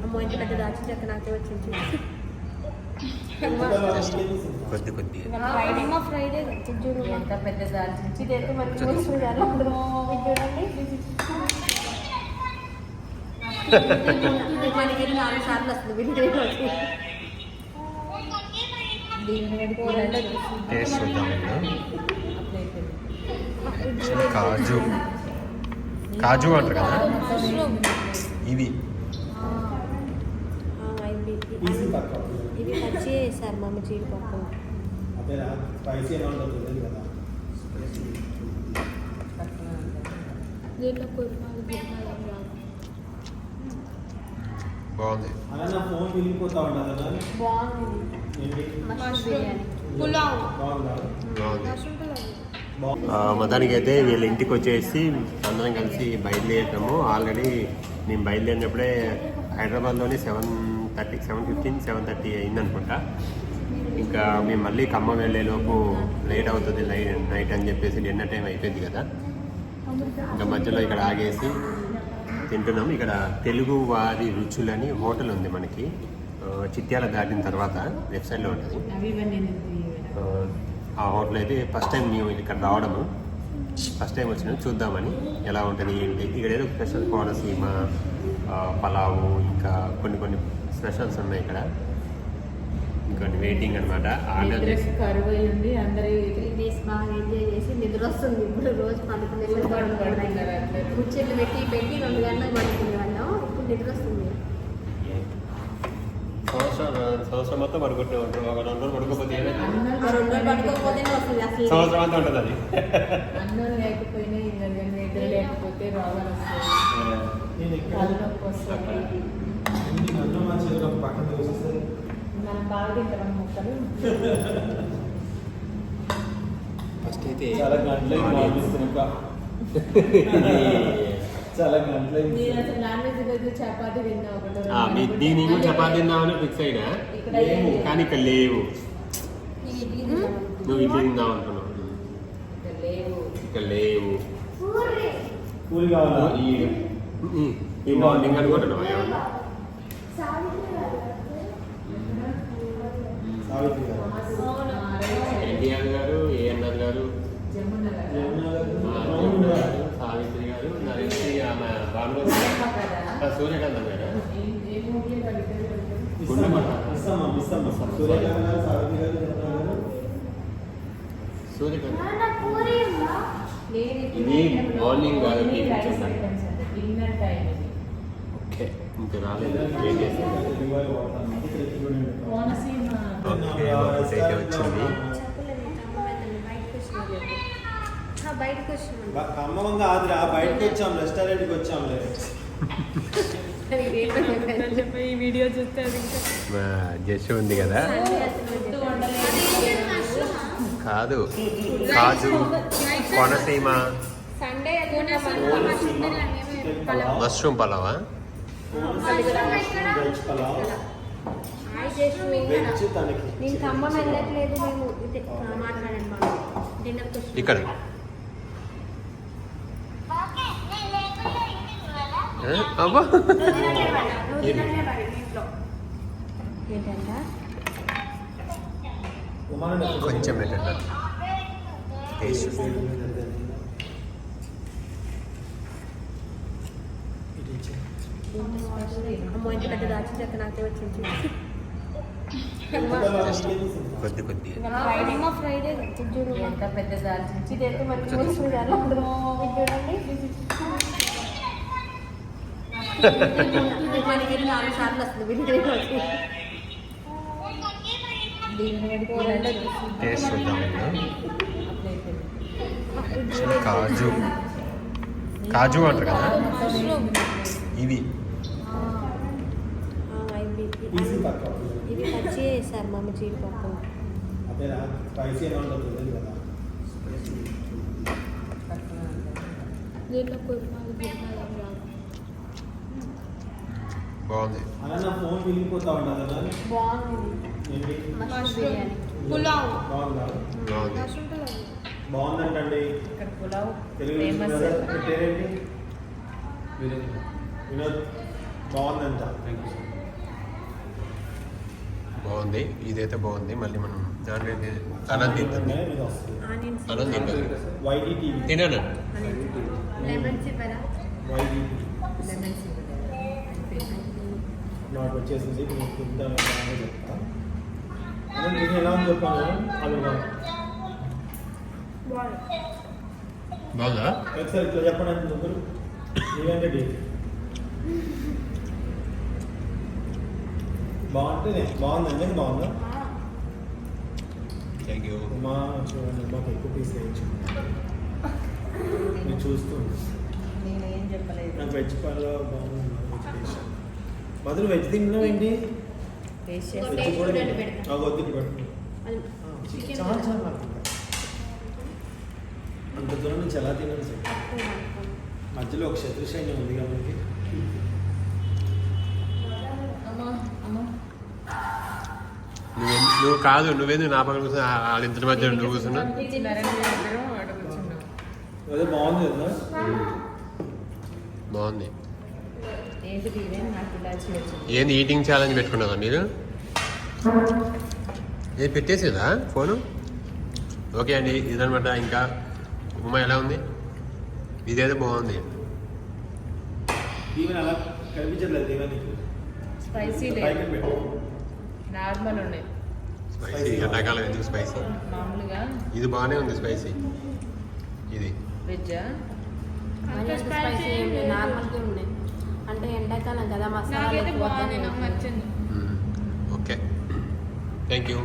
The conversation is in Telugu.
అమ్మో ఇంత పెద్ద దాచిన చెక్క నాకే వచ్చింది. ఫ్రైడే ఎంత పెద్ద దాల్చిన ఇదైతే మనకి చూడండి మనకి 4 సార్లు వస్తుంది వింటే టేస్ట్ చూద్దామండి. కాజు కాజు అంటారు కదా ఇవి. ఇవి పచ్చి వేసారు మమ్మీ జీడిపప్పు. దీంట్లో కుర్మాలు బాగుంది. మొత్తానికి అయితే వీళ్ళ ఇంటికి వచ్చేసి అందరం కలిసి బయలుదేరాము. ఆల్రెడీ నేను బయలుదేరినప్పుడే హైదరాబాద్లోనే 7:15, 7:30 అయిందనుకుంటా. ఇంకా మేము మళ్ళీ ఖమ్మం వెళ్ళేలోపు లేట్ అవుతుంది నైట్ అని చెప్పేసి డిన్నర్ టైం అయిపోయింది కదా. ఇంకా మధ్యలో ఇక్కడ ఆగేసి తింటున్నాం. ఇక్కడ తెలుగు వారి రుచులని హోటల్ ఉంది మనకి, చిట్యాల దాటిన తర్వాత లెఫ్ట్ సైడ్లో ఉంటుంది. ఆ హోటల్ అయితే ఫస్ట్ టైం మేము ఇక్కడ రావడము, ఫస్ట్ టైం వచ్చినాం చూద్దామని ఎలా ఉంటుంది ఏంటి. ఇక్కడ ఏదో స్పెషల్ కోనసీమ పలావు ఇంకా కొన్ని స్పెషల్స్ ఉన్నాయి ఇక్కడ. ఇంకొన్ని వెయిటింగ్ అనమాట. ఆర్డర్ చేసి కరువు ఉంది అందరూ బాగా ఎంజాయ్ చేసి నిద్ర వస్తుంది. ఇప్పుడు రోజు పండుకునే ముచ్చట్లు పెట్టి 2 గంటలకు పండుకునే వాళ్ళం. ఇప్పుడు నిద్ర వస్తుంది. సంవత్సరం మొత్తం పడుకుంటూ ఉంటారు. ఒక 2 రోజులు పడుకోకపోతే 2 రోజులు పడుకోకపోతేనే వస్తుంది అసలు. సంవత్సరం అంతా ఉంటుంది అది. అన్నం లేకపోయినా ఇంకా నిద్ర లేకపోతే రోగాలు వస్తాయి. మనం బాగా తింటాం మొక్కలు. ఫస్ట్ అయితే చాలా గంటలు చపాతి తిన్నా. దీని చపాతి తిందామని ఫిక్స్ అయినా కానీ ఇక్కడ లేవు. నువ్వు ఇడ్లీ తిందాం అనుకున్నావు, ఇక్కడ లేవు. ఈ మార్నింగ్ అనుకుంటున్నావా ఏమన్నా? ఎన్టీఆర్ గారు, ఏఎన్ఆర్ గారు, సావిత్రి గారు, నరేష్, ఆమె భానుగారు, సూర్యకాంతం గారు, సూర్యకాంత్. ఇది మార్నింగ్ కాదు, ఓకే ఇంకా రాలేదు. ఓకే అయితే వచ్చింది. ఖమ్మం కాదురా, బయటకు వచ్చాం, రెస్టారెంట్కి వచ్చాంలే. ఈ వీడియో చూస్తే జస్ట్ ఉంది కదా. కాదు కాజు కోనసీమ మష్రూమ్ పలావా. నేను ఖమ్మం వెళ్ళట్లేదు, మేము మాట్లాడండి ఇక్కడ అబ్బా కొంచెం పెట్టండి టేస్ట్. అమ్మో ఇంత పెద్ద దాచిన చెక్క నాకే వచ్చింది. ఫ్రైడే ఎంత పెద్ద దాల్చిన ఇదైతే మనకి చూడండి మనకి 4 సార్లు వస్తుంది వింటే టేస్ట్ చూద్దామండి. కాజు కాజు అంటారు కదా ఇవి. ఇవి పచ్చి వేసారు మమ్మీ జీడిపప్పు. దీంట్లో కుర్మాలు బాగుంది. బాగుందంటండి. ఇక్కడ పులావ్ తెలుగు ఫేమస్. పేరేంటి? వినోద్ బాగుందంట. బాగుంది, ఇదైతే బాగుంది. మళ్ళీ మనం నాన్ వెజ్ అన్నం తింటుంది. ఆనియన్స్ అన్నం తింటుంది. వైడిటీ తినాను. లెమన్స్ ఇవ్వరా? వైడిటీ లెమన్స్ నాకు వచ్చేసింది. మీకు తింటాను బాగా చెప్తాను. నేను ఎలా అని చెప్పాను అలా బాగుందా? ఒకసారి ఇట్లా చెప్పండి ముగ్గురు. నీవేంటే డేట్ బాగుంటుంది. బాగుందండి, బాగుందా? Thank you. మా చూడండి, మాకు ఎక్కువ పీస్ వేయచ్చు. నేను చూస్తుంది. నేనేం చెప్పలేదు. నాకు వెజ్ పర్లో బాగుంది. మధురు వెజ్ తిన్నావు ఏంటి? టేస్ట్ ఒక చేసి టేస్ట్ చూడండి పెడతా. వద్దు పెట్టు. అది చికెన్ చాలా చాలా బాగుంది. అంత దూరం నుంచి ఎలా తినాలి సార్? మధ్యలో ఒక శత్రుశైన్యం ఉంది కాబట్టి అమ్మా అమ్మా నువ్వు కాదు, నువ్వేందుకు నా పక్కన కూర్చున్నా? వాళ్ళిద్దరి మధ్య నువ్వు కూర్చున్నా. అదే బాగుంది కదా. బాగుంది. ఏంటి ఇవే నాకు ఇలాచి వచ్చింది. ఏంది ఈటింగ్ ఛాలెంజ్ పెట్టుకున్నారా మీరు? ఏది పెట్టేసేదా ఫోను? ఓకే అండి, ఇదనమాట. ఇంకా ఉమ్మ ఎలా ఉంది? ఇదేదో బాగుంది. ఈవెన్ అలా కనిపించట్లేదు ఈవెన్ స్పైసీ పైకి లేదు, పెట్టు. నార్మల్ ఉన్నాయి. స్పైసీ ఎండాకాలం ఎందుకు స్పైసీ? మామూలుగా ఇది బాగానే ఉంది స్పైసీ. ఇది వెజ్జా స్పైసీ నార్మల్గా ఉన్నాయి. అంటే ఎండాకాలం కదా మసాలా నాకైతే బాగుంది, నాకు నచ్చింది. Okay, thank you.